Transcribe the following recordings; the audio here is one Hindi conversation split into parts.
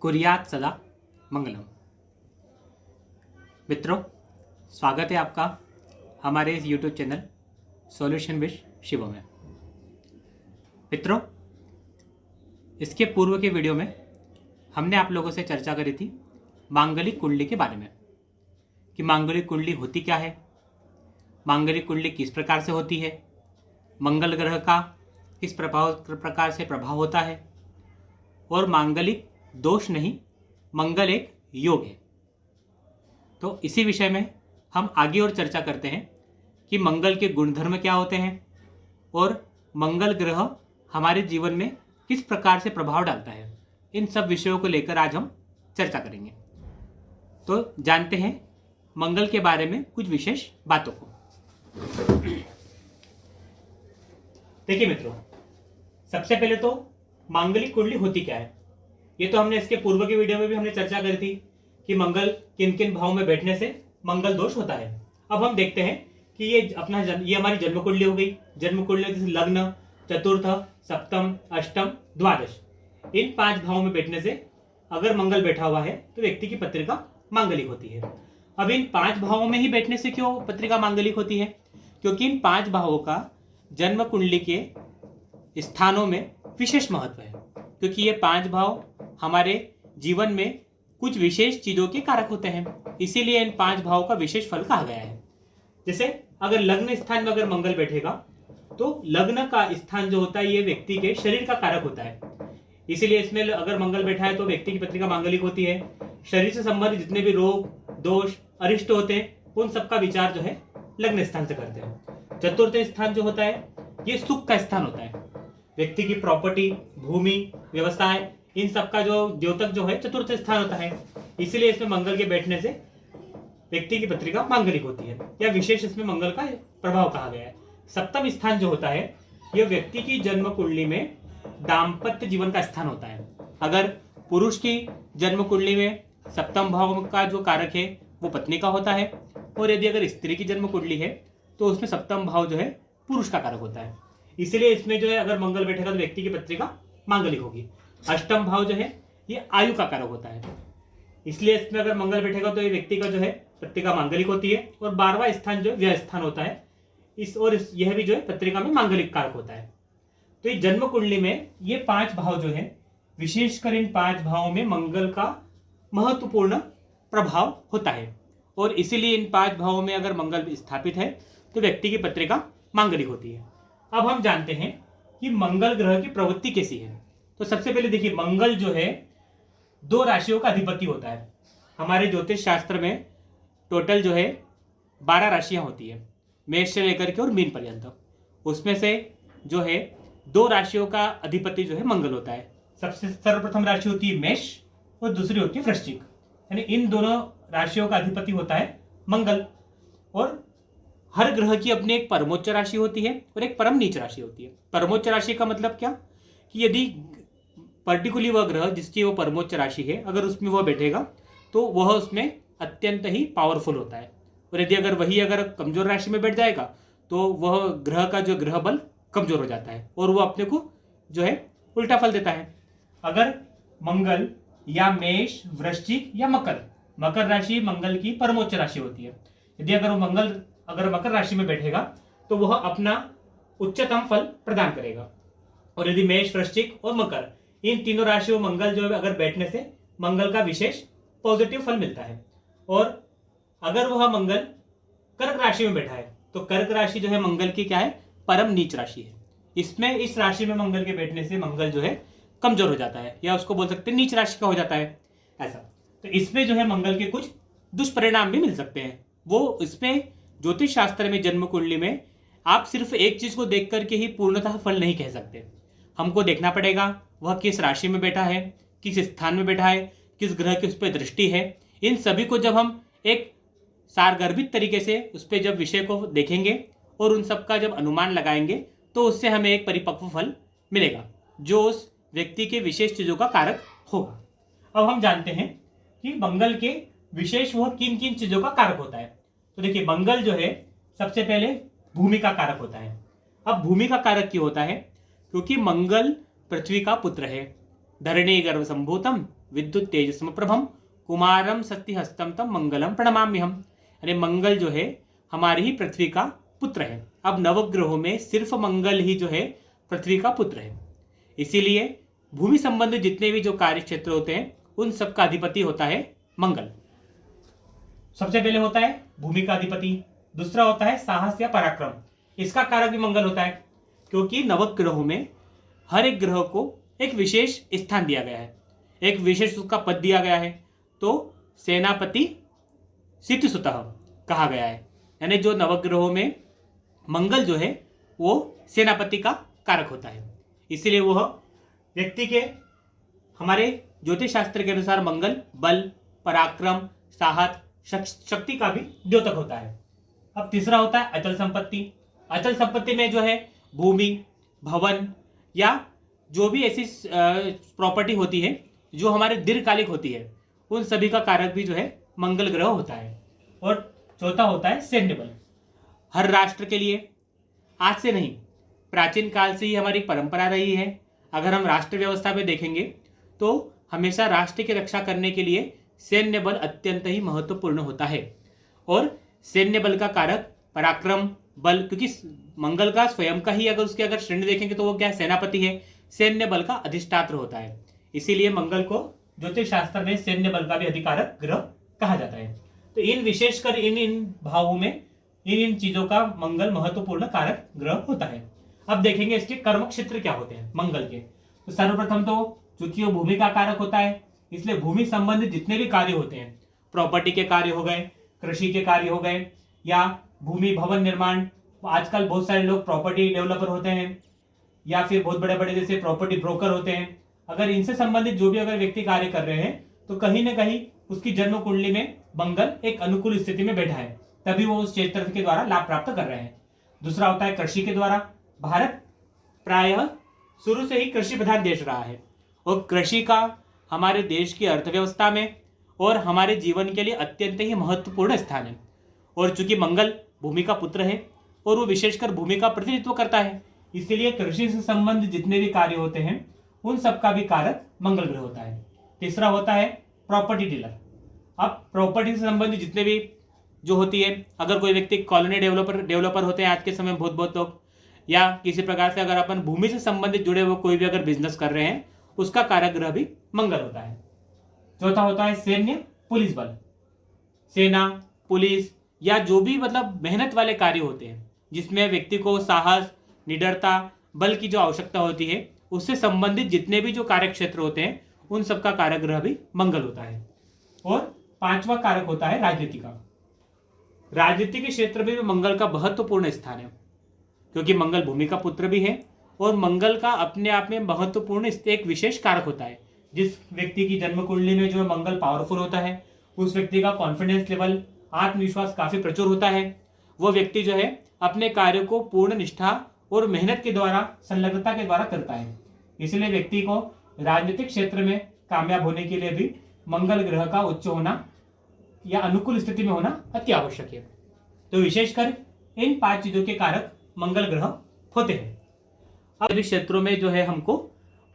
कुर्यात सदा मंगलम। मित्रों, स्वागत है आपका हमारे इस YouTube channel solution with Shivam में। मित्रों, इसके पूर्व के वीडियो में हमने आप लोगों से चर्चा करी थी मांगलिक कुंडली के बारे में कि मांगलिक कुंडली होती क्या है, मांगलिक कुंडली किस प्रकार से होती है, मंगल ग्रह का किस प्रकार से प्रभाव होता है और मांगलिक दोष नहीं, मंगल एक योग है। तो इसी विषय में हम आगे और चर्चा करते हैं कि मंगल के गुणधर्म क्या होते हैं और मंगल ग्रह हमारे जीवन में किस प्रकार से प्रभाव डालता है। इन सब विषयों को लेकर आज हम चर्चा करेंगे। तो जानते हैं मंगल के बारे में कुछ विशेष बातों को। देखिए मित्रों, सबसे पहले तो मांगलिक कुंडली होती क्या है, ये तो हमने इसके पूर्व की वीडियो में भी हमने चर्चा करी थी कि मंगल किन किन भावों में बैठने से मंगल दोष होता है। अब हम देखते हैं कि ये हमारी जन्म कुंडली हो गई। जन्म कुंडली जैसे लग्न, चतुर्थ, सप्तम, अष्टम, द्वादश, इन 5 भावों में बैठने से अगर मंगल बैठा हुआ है तो व्यक्ति की पत्रिका मांगलिक होती है। अब इन 5 भावों में ही बैठने से क्यों पत्रिका मांगलिक होती है? क्योंकि इन 5 भावों का जन्म कुंडली के स्थानों में विशेष महत्व है, क्योंकि ये 5 भाव हमारे जीवन में कुछ विशेष चीजों के कारक होते हैं। इसीलिए इन 5 भावों का विशेष फल कहा गया है। जैसे अगर लग्न स्थान में अगर मंगल बैठेगा तो लग्न का स्थान जो होता है ये व्यक्ति के शरीर का कारक होता है। इसीलिए इसमें अगर मंगल बैठा है तो व्यक्ति की पत्रिका मांगलिक होती है। शरीर से संबंधित जितने भी रोग, दोष, अरिष्ट होते हैं उन सबका विचार जो है लग्न स्थान से करते हैं। चतुर्थ स्थान जो होता है ये सुख का स्थान होता है। व्यक्ति की प्रॉपर्टी, भूमि, व्यवसाय, इन सबका जो द्योतक जो है चतुर्थ स्थान होता है। इसीलिए इसमें मंगल के बैठने से व्यक्ति की पत्रिका मांगलिक होती है, या विशेष इसमें मंगल का प्रभाव कहा गया है। सप्तम स्थान जो होता है यह व्यक्ति की जन्म कुंडली में दाम्पत्य जीवन का स्थान होता है। अगर पुरुष की जन्म कुंडली में सप्तम भाव का जो कारक है वो पत्नी का होता है, और यदि अगर स्त्री की जन्म कुंडली है तो उसमें सप्तम भाव जो है पुरुष का कारक होता है। इसलिए इसमें जो है अगर मंगल बैठेगा तो व्यक्ति की पत्रिका मांगलिक होगी। अष्टम भाव जो है ये आयु का कारक होता है, इसलिए इसमें अगर मंगल बैठेगा तो ये व्यक्ति का जो है पत्रिका मांगलिक होती है। और 12वां स्थान जो व्यय स्थान होता है यह भी जो है पत्रिका में मांगलिक कारक होता है। तो ये जन्म कुंडली में ये 5 भाव जो है, विशेषकर इन 5 भावों में मंगल का महत्वपूर्ण प्रभाव होता है, और इसीलिए इन 5 भावों में अगर मंगल स्थापित है तो व्यक्ति की पत्रिका मांगलिक होती है। अब हम जानते हैं कि मंगल ग्रह की प्रवृत्ति कैसी है। तो सबसे पहले देखिए, मंगल जो है 2 राशियों का अधिपति होता है। हमारे ज्योतिष शास्त्र में टोटल जो है 12 राशियां होती है, मेष से लेकर के और मीन पर्यंत। उसमें से जो है 2 राशियों का अधिपति जो है मंगल होता है। सबसे सर्वप्रथम राशि होती है मेष और दूसरी होती है वृश्चिक, यानी इन दोनों राशियों का अधिपति होता है मंगल। और हर ग्रह की अपनी एक परमोच्च राशि होती है और एक परम नीच राशि होती है। परमोच्च राशि का मतलब क्या कि यदि पर्टिकुलरली वह ग्रह जिसकी वो परमोच्च राशि है अगर उसमें वह बैठेगा तो वह उसमें अत्यंत ही पावरफुल होता है, और यदि अगर कमजोर राशि में बैठ जाएगा तो वह ग्रह का जो ग्रह बल कमजोर हो जाता है और वह अपने को जो है उल्टा फल देता है। अगर मंगल या मेष, वृश्चिक या मकर राशि मंगल की परमोच्च राशि होती है। यदि अगर मकर राशि में बैठेगा तो वह अपना उच्चतम फल प्रदान करेगा। और यदि मेष, वृश्चिक और मकर इन तीनों राशियों मंगल जो है अगर बैठने से मंगल का विशेष पॉजिटिव फल मिलता है। और अगर वह मंगल कर्क राशि में बैठा है तो कर्क राशि जो है मंगल की क्या है, परम नीच राशि है। इस राशि में मंगल के बैठने से मंगल जो है कमजोर हो जाता है, या उसको बोल सकते हैं नीच राशि का हो जाता है ऐसा। तो इसमें जो है मंगल के कुछ दुष्परिणाम भी मिल सकते हैं। वो इसमें ज्योतिष शास्त्र में जन्म कुंडली में आप सिर्फ एक चीज को देख करके ही पूर्णतः फल नहीं कह सकते। हमको देखना पड़ेगा वह किस राशि में बैठा है, किस स्थान में बैठा है, किस ग्रह की उस पर दृष्टि है। इन सभी को जब हम एक सारगर्भित तरीके से उस पर जब विषय को देखेंगे और उन सब का जब अनुमान लगाएंगे तो उससे हमें एक परिपक्व फल मिलेगा जो उस व्यक्ति के विशेष चीजों का कारक होगा। अब हम जानते हैं कि मंगल के विशेष वह किन किन चीजों का कारक होता है। तो देखिए, मंगल जो है सबसे पहले भूमि का कारक होता है। अब भूमि का कारक क्यों होता है? क्योंकि मंगल पृथ्वी का पुत्र है। धरणी गर्भ संभूतम विद्युत तेजस्म प्रभम कुमारम सत्यहस्तम तम मंगलम प्रणमाम्यहम। यानी मंगल जो है हमारी ही पृथ्वी का पुत्र है। अब नवग्रहों में सिर्फ मंगल ही जो है पृथ्वी का पुत्र है, इसीलिए भूमि संबंधी जितने भी जो कार्य क्षेत्र होते हैं उन सबका अधिपति होता है मंगल। सबसे पहले होता है भूमि का अधिपति, दूसरा होता है साहस या पराक्रम, इसका कारक भी मंगल होता है, क्योंकि नवग्रहों में हर एक ग्रह को एक विशेष स्थान दिया गया है, एक विशेष उसका पद दिया गया है। तो सेनापति सिद्धसुतः कहा गया है, यानी जो नवग्रहों में मंगल जो है वो सेनापति का कारक होता है, इसीलिए वह व्यक्ति के हमारे ज्योतिष शास्त्र के अनुसार मंगल बल, पराक्रम, साहस, शक्ति का भी द्योतक होता है। अब तीसरा होता है अचल संपत्ति। अचल संपत्ति में जो है भूमि, भवन या जो भी ऐसी प्रॉपर्टी होती है जो हमारे दीर्घकालिक होती है, उन सभी का कारक भी जो है मंगल ग्रह होता है। और चौथा होता है सैन्य बल। हर राष्ट्र के लिए आज से नहीं, प्राचीन काल से ही हमारी परंपरा रही है। अगर हम राष्ट्र व्यवस्था में देखेंगे तो हमेशा राष्ट्र की रक्षा करने के लिए सैन्य बल अत्यंत ही महत्वपूर्ण होता है। और सैन्य बल का कारक पराक्रम बल, क्योंकि मंगल का स्वयं का ही अगर उसकी अगर श्रेणी देखेंगे तो वो क्या है, सेनापति है, सैन्य बल का अधिष्ठात्र होता है, इसीलिए मंगल को ज्योतिष शास्त्र में सैन्य बल का भी अधिकारक ग्रह कहा जाता है। तो इन विशेषकर इन भावों में इन चीजों का मंगल महत्वपूर्ण कारक ग्रह होता है। अब देखेंगे इसके कर्म क्षेत्र क्या होते हैं मंगल के। तो सर्वप्रथम तो चूंकि वो भूमि का कारक होता है, इसलिए भूमि संबंधित जितने भी कार्य होते हैं, प्रॉपर्टी के कार्य हो गए, कृषि के कार्य हो गए, या भूमि भवन निर्माण, आजकल बहुत सारे लोग प्रॉपर्टी डेवलपर होते हैं या फिर बहुत बड़े बड़े जैसे प्रॉपर्टी ब्रोकर होते हैं। अगर इनसे संबंधित जो भी अगर व्यक्ति कार्य कर रहे हैं तो कहीं ना कहीं उसकी जन्म कुंडली में मंगल एक अनुकूल स्थिति में बैठा है, तभी वो उस क्षेत्र के द्वारा लाभ प्राप्त कर रहे हैं। दूसरा होता है कृषि के द्वारा। भारत प्रायः शुरू से ही कृषि प्रधान देश रहा है और कृषि का हमारे देश की अर्थव्यवस्था में और हमारे जीवन के लिए अत्यंत ही महत्वपूर्ण स्थान है। और चूंकि मंगल भूमि का पुत्र है और वो विशेषकर भूमि का प्रतिनिधित्व करता है, इसीलिए कृषि से संबंधित जितने भी कार्य होते हैं उन सबका भी कारक मंगल ग्रह होता है। तीसरा होता है प्रॉपर्टी डीलर। अब प्रॉपर्टी से संबंधित जितने भी जो होती है, अगर कोई व्यक्ति कॉलोनी डेवलपर होते हैं आज के समय बहुत लोग, या किसी प्रकार से अगर अपन भूमि से संबंधित जुड़े हुए कोई भी अगर बिजनेस कर रहे हैं, उसका कारक ग्रह भी मंगल होता है। चौथा होता है सैन्य पुलिस बल। सेना, पुलिस या जो भी मतलब मेहनत वाले कार्य होते हैं जिसमें व्यक्ति को साहस, निडरता, बल की जो आवश्यकता होती है, उससे संबंधित जितने भी जो कार्य क्षेत्र होते हैं उन सबका कारक ग्रह भी मंगल होता है। और पांचवा कारक होता है राजनीति का। राजनीति के क्षेत्र में भी मंगल का महत्वपूर्ण स्थान है, क्योंकि मंगल भूमि का पुत्र भी है और मंगल का अपने आप में महत्वपूर्ण एक विशेष कारक होता है। जिस व्यक्ति की जन्म कुंडली में जो है मंगल पावरफुल होता है, उस व्यक्ति का कॉन्फिडेंस लेवल, आत्मविश्वास काफी प्रचुर होता है। वो व्यक्ति जो है अपने कार्य को पूर्ण निष्ठा और मेहनत के द्वारा, संलग्नता के द्वारा करता है। इसलिए व्यक्ति को राजनीतिक क्षेत्र में कामयाब होने के लिए भी मंगल ग्रह का उच्च होना या अनुकूल स्थिति में होना अति आवश्यक है। तो विशेषकर इन 5 चीजों के कारक मंगल ग्रह होते हैं। अब सभी क्षेत्रों में जो है हमको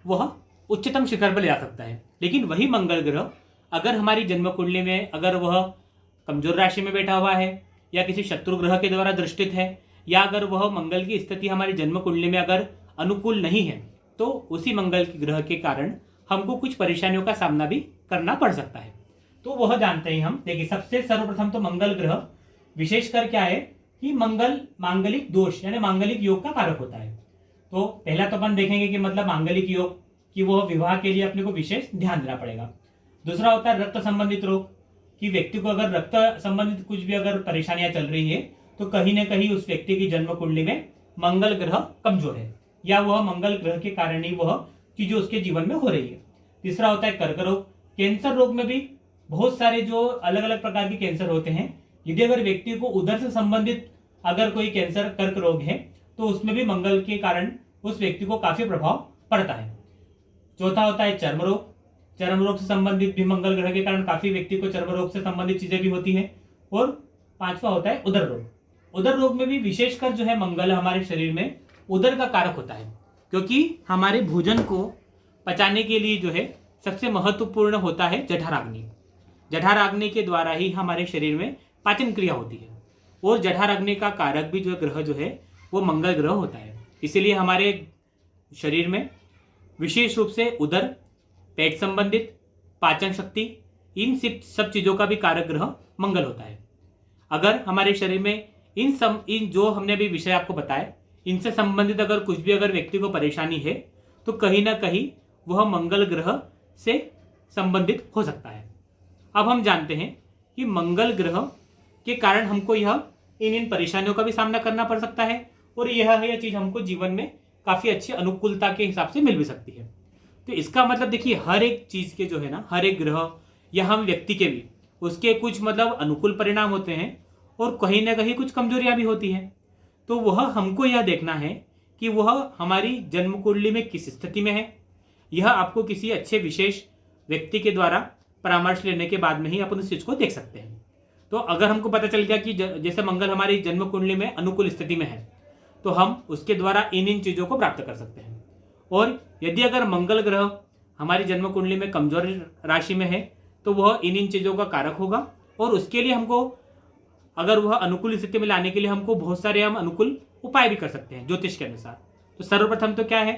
वह उच्चतम शिखर पर ले जा सकता है, लेकिन वही मंगल ग्रह अगर हमारी जन्म कुंडली में अगर वह कमजोर राशि में बैठा हुआ है या किसी शत्रु ग्रह के द्वारा दृष्टित है, या अगर वह मंगल की स्थिति हमारी जन्म कुंडली में अगर अनुकूल नहीं है, तो उसी मंगल के ग्रह के कारण हमको कुछ परेशानियों का सामना भी करना पड़ सकता है। तो वह जानते हैं हम। देखिए, सबसे सर्वप्रथम तो मंगल ग्रह विशेषकर क्या है कि मंगल मांगलिक दोष यानी मांगलिक योग का कारक होता है। तो पहला तो अपन देखेंगे कि मतलब मांगलिक योग कि वह विवाह के लिए अपने को विशेष ध्यान देना पड़ेगा। दूसरा होता है रक्त संबंधित रोग, कि व्यक्ति को अगर रक्त संबंधित कुछ भी अगर परेशानियां चल रही है तो कहीं ना कहीं उस व्यक्ति की जन्म कुंडली में मंगल ग्रह कमजोर है, या वह मंगल ग्रह के कारण ही वह चीजें उसके जीवन में हो रही है। तीसरा होता है कर्क रोग। कैंसर रोग में भी बहुत सारे जो अलग अलग प्रकार के कैंसर होते हैं, यदि अगर व्यक्ति को उधर से संबंधित अगर कोई कैंसर कर्क रोग है तो उसमें भी मंगल के कारण उस व्यक्ति को काफी प्रभाव पड़ता है। चौथा होता है चर्म रोग। चर्म रोग से संबंधित भी मंगल ग्रह के कारण काफी व्यक्ति को चर्म रोग से संबंधित चीजें भी होती हैं। और पांचवा होता है उदर रोग। उदर रोग में भी विशेषकर जो है मंगल हमारे शरीर में उदर का कारक होता है, क्योंकि हमारे भोजन को पचाने के लिए जो है सबसे महत्वपूर्ण होता है जठराग्नि। जठराग्नि के द्वारा ही हमारे शरीर में पाचन क्रिया होती है और जठराग्नि का कारक भी जो ग्रह जो है वो मंगल ग्रह होता है। इसीलिए हमारे शरीर में विशेष रूप से उदर, पेट संबंधित, पाचन शक्ति, इन सब चीज़ों का भी कारक ग्रह मंगल होता है। अगर हमारे शरीर में इन जो हमने अभी विषय आपको बताए इनसे संबंधित अगर कुछ भी अगर व्यक्ति को परेशानी है तो कहीं ना कहीं वह मंगल ग्रह से संबंधित हो सकता है। अब हम जानते हैं कि मंगल ग्रह के कारण हमको यह इन परेशानियों का भी सामना करना पड़ सकता है और यह चीज़ हमको जीवन में काफ़ी अच्छी अनुकूलता के हिसाब से मिल भी सकती है। तो इसका मतलब देखिए हर एक चीज़ के जो है ना, हर एक ग्रह या हम व्यक्ति के भी उसके कुछ मतलब अनुकूल परिणाम होते हैं और कहीं ना कहीं कुछ कमजोरियां भी होती हैं। तो वह हमको यह देखना है कि वह हमारी जन्म कुंडली में किस स्थिति में है। यह आपको किसी अच्छे विशेष व्यक्ति के द्वारा परामर्श लेने के बाद में ही अपन उस चीज़ को देख सकते हैं। तो अगर हमको पता चल गया कि जैसे मंगल हमारी जन्म कुंडली में अनुकूल स्थिति में है तो हम उसके द्वारा इन चीज़ों को प्राप्त कर सकते हैं। और यदि अगर मंगल ग्रह हमारी जन्म कुंडली में कमजोर राशि में है तो वह इन चीज़ों का कारक होगा और उसके लिए हमको अगर वह अनुकूल स्थिति में लाने के लिए हमको बहुत सारे हम अनुकूल उपाय भी कर सकते हैं ज्योतिष के अनुसार। तो सर्वप्रथम तो क्या है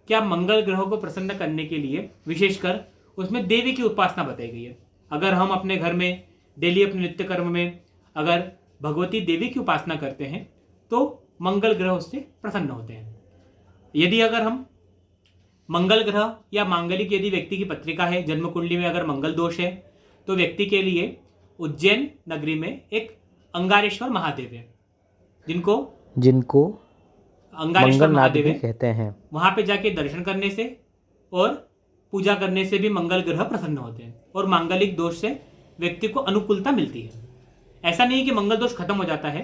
कि आप मंगल ग्रह को प्रसन्न करने के लिए विशेषकर उसमें देवी की उपासना बताई गई है। अगर हम अपने घर में डेली अपने नित्य कर्म में अगर भगवती देवी की उपासना करते हैं तो मंगल ग्रह उससे प्रसन्न होते हैं। यदि अगर हम मंगल ग्रह या मांगलिक यदि व्यक्ति की पत्रिका है, जन्म कुंडली में अगर मंगल दोष है तो व्यक्ति के लिए उज्जैन नगरी में एक अंगारेश्वर महादेव है जिनको अंगारेश्वर महादेव कहते हैं। वहां पे जाके दर्शन करने से और पूजा करने से भी मंगल ग्रह प्रसन्न होते हैं और मांगलिक दोष से व्यक्ति को अनुकूलता मिलती है। ऐसा नहीं कि मंगल दोष खत्म हो जाता है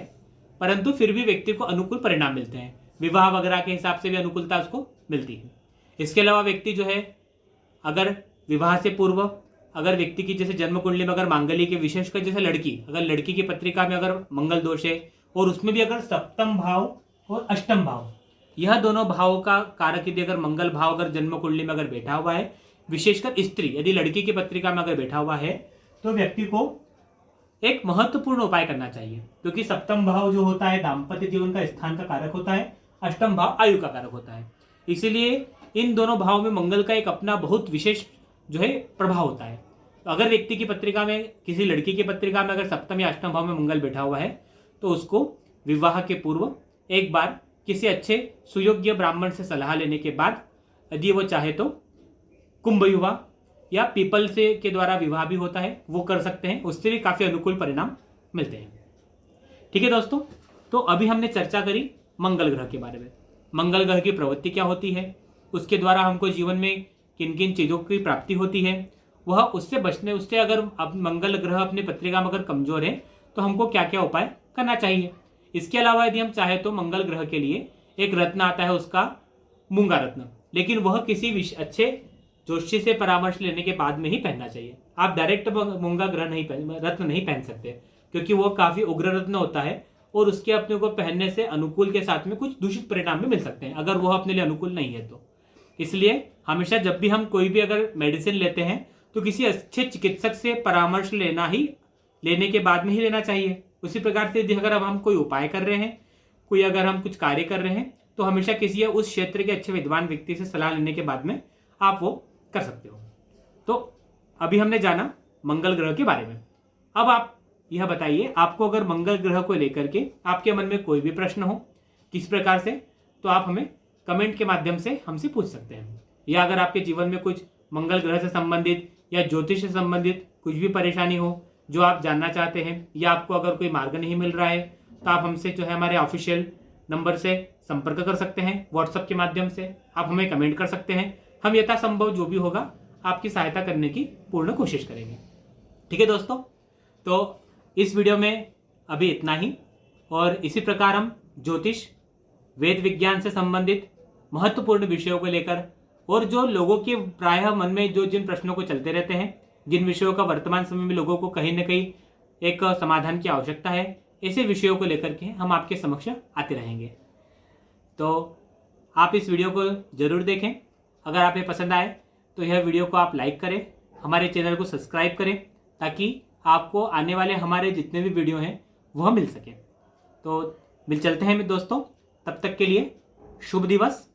परंतु फिर भी व्यक्ति को अनुकूल परिणाम मिलते हैं, विवाह वगैरह के हिसाब से भी अनुकूलता उसको मिलती है। इसके अलावा व्यक्ति जो है अगर विवाह से पूर्व अगर व्यक्ति की जैसे जन्म कुंडली में अगर मांगल्य के विशेषकर जैसे अगर लड़की की पत्रिका में अगर मंगल दोष है और उसमें भी अगर सप्तम भाव और अष्टम भाव यह दोनों भावों का कारक यदि अगर मंगल भाव अगर जन्म कुंडली में अगर बैठा हुआ है, विशेषकर स्त्री यदि लड़की की पत्रिका में अगर बैठा हुआ है तो व्यक्ति को एक महत्वपूर्ण उपाय करना चाहिए, क्योंकि सप्तम भाव जो होता है दाम्पत्य जीवन का स्थान का कारक होता है, अष्टम भाव आयु का कारक होता है। इसीलिए इन दोनों भावों में मंगल का एक अपना बहुत विशेष जो है प्रभाव होता है। तो अगर व्यक्ति की पत्रिका में किसी लड़की की पत्रिका में अगर सप्तम या अष्टम भाव में मंगल बैठा हुआ है तो उसको विवाह के पूर्व एक बार किसी अच्छे सुयोग्य ब्राह्मण से सलाह लेने के बाद यदि वो चाहे तो कुंभ विवाह या पीपल से के द्वारा विवाह भी होता है वो कर सकते हैं, उससे भी काफ़ी अनुकूल परिणाम मिलते हैं। ठीक है दोस्तों, तो अभी हमने चर्चा करी मंगल ग्रह के बारे में। मंगल ग्रह की प्रवृत्ति क्या होती है, उसके द्वारा हमको जीवन में किन किन चीज़ों की प्राप्ति होती है, वह उससे अगर अब मंगल ग्रह अपनी पत्रिका में अगर कमजोर है तो हमको क्या क्या उपाय करना चाहिए। इसके अलावा यदि हम चाहे तो मंगल ग्रह के लिए एक रत्न आता है उसका मूंगा रत्न, लेकिन वह किसी अच्छे ज्योतिषी से परामर्श लेने के बाद में ही पहनना चाहिए। आप डायरेक्ट मूंगा रत्न नहीं पहन सकते क्योंकि वो काफ़ी उग्र रत्न होता है और उसके अपने को पहनने से अनुकूल के साथ में कुछ दूषित परिणाम भी मिल सकते हैं अगर वह अपने लिए अनुकूल नहीं है तो। इसलिए हमेशा जब भी हम कोई भी अगर मेडिसिन लेते हैं तो किसी अच्छे चिकित्सक से परामर्श लेने के बाद में ही लेना चाहिए। उसी प्रकार से यदि अगर अब हम कोई उपाय कर रहे हैं, कोई अगर हम कुछ कार्य कर रहे हैं तो हमेशा किसी उस क्षेत्र के अच्छे विद्वान व्यक्ति से सलाह लेने के बाद में आप वो कर सकते हो। तो अभी हमने जाना मंगल ग्रह के बारे में। अब आप यह बताइए, आपको अगर मंगल ग्रह को लेकर के आपके मन में कोई भी प्रश्न हो किस प्रकार से, तो आप हमें कमेंट के माध्यम से हमसे पूछ सकते हैं। या अगर आपके जीवन में कुछ मंगल ग्रह से संबंधित या ज्योतिष से संबंधित कुछ भी परेशानी हो जो आप जानना चाहते हैं, या आपको अगर कोई मार्ग नहीं मिल रहा है तो आप हमसे जो है हमारे ऑफिशियल नंबर से संपर्क कर सकते हैं। व्हाट्सएप के माध्यम से आप हमें कमेंट कर सकते हैं। हम यथासंभव जो भी होगा आपकी सहायता करने की पूर्ण कोशिश करेंगे। ठीक है दोस्तों, तो इस वीडियो में अभी इतना ही, और इसी प्रकार हम ज्योतिष, वेद विज्ञान से संबंधित महत्वपूर्ण विषयों को लेकर और जो लोगों के प्रायः मन में जो जिन प्रश्नों को चलते रहते हैं, जिन विषयों का वर्तमान समय में लोगों को कहीं न कहीं एक समाधान की आवश्यकता है, ऐसे विषयों को लेकर के हम आपके समक्ष आते रहेंगे। तो आप इस वीडियो को जरूर देखें। अगर आप ये पसंद आए तो यह वीडियो को आप लाइक करें, हमारे चैनल को सब्सक्राइब करें, ताकि आपको आने वाले हमारे जितने भी वीडियो हैं वह मिल सके। तो मिल चलते हैं दोस्तों, तब तक के लिए शुभ दिवस।